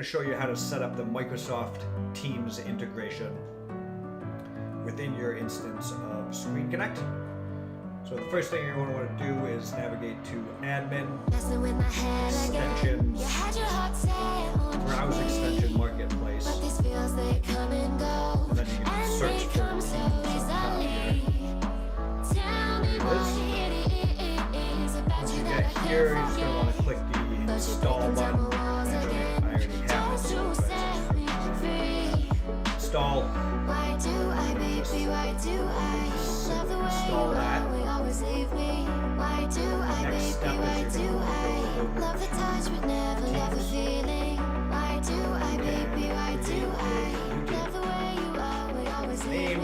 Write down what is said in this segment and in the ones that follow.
To show you how to set up the Microsoft Teams integration within your instance of ScreenConnect. So the first thing you're going to want to do is navigate to Admin, Extensions, Browse Extension Marketplace, and then you can search for Teams on top here. Once you get here, you're just going to want to click the Install button. Install. Install that. Next step is you're going to name.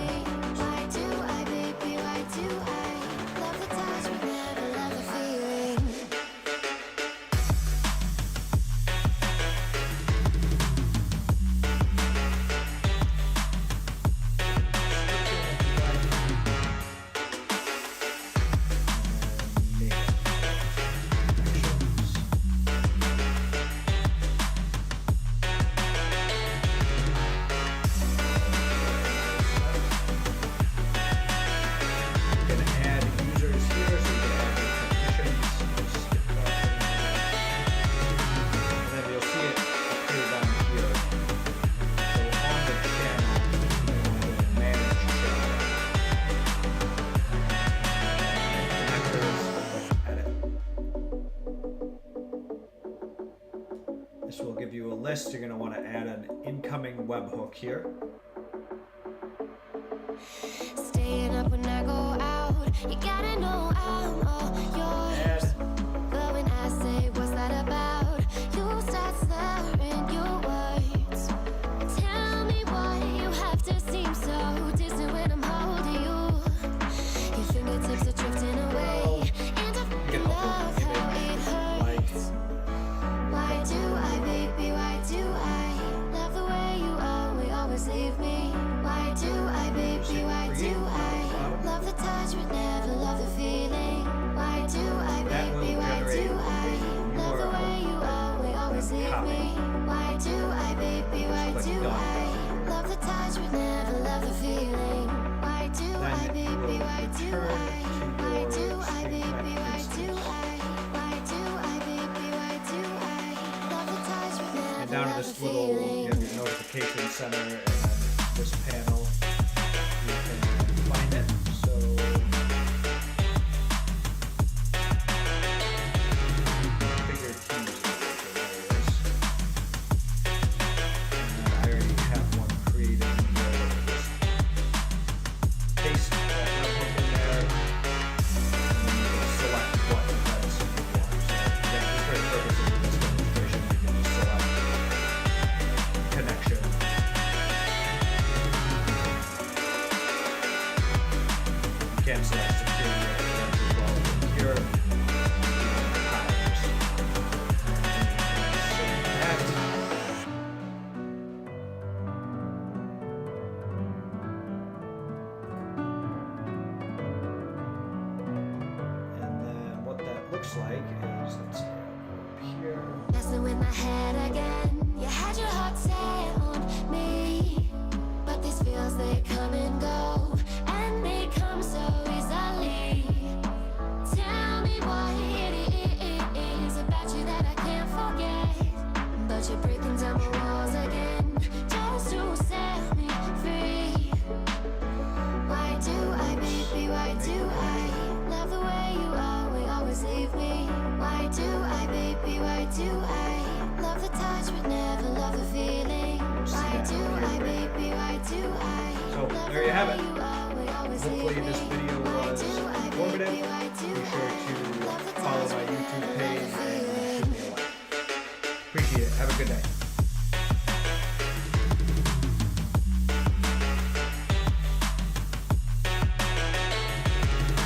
This will give you a list. You're going to want to add an incoming webhook here. Staying up when I go out, you gotta know I'm all yours. But when I say what's that about, you start slurring your words. Tell me why you have to seem so distant when I'm holding you. Your fingertips are drifting away, and I love how it hurts. Why do I, baby, why do I love the way you always leave me? Why do I, baby, why do I love the touch but never love the feeling? Why do I, baby, why do I love the way you always leave me? Why do I, baby, why do I love the touch but never love the feeling? Why do I, baby, why do I? Why do I, baby, why do I? Why do I, baby, why do I love the touch but never And down to this little, you have your notification center, and then this panel, you can find it. So figure Teams integration, there it is. And I already have one created in there. Just paste that webhook in there, and then you can select what events you want. So again, for the purpose of this demonstration, you can just select connection. You can select security events as well. Here, times. Save that. And then what that looks like is, let's see, up here. messing with my head again. You had your heart set on me, but these feels, they come and go, and they come so easily. Tell me what it is about you that I can't forget, but you're breaking down the walls again just to set me free. Why do I, baby, why do I love the way you always leave me? Why do I, baby, why do I love the touch but never love the feeling? Why do I, baby, why do I So there you have it. Hopefully this video was informative. Be sure to follow my YouTube page and shoot me a like. Appreciate it. Have a good day.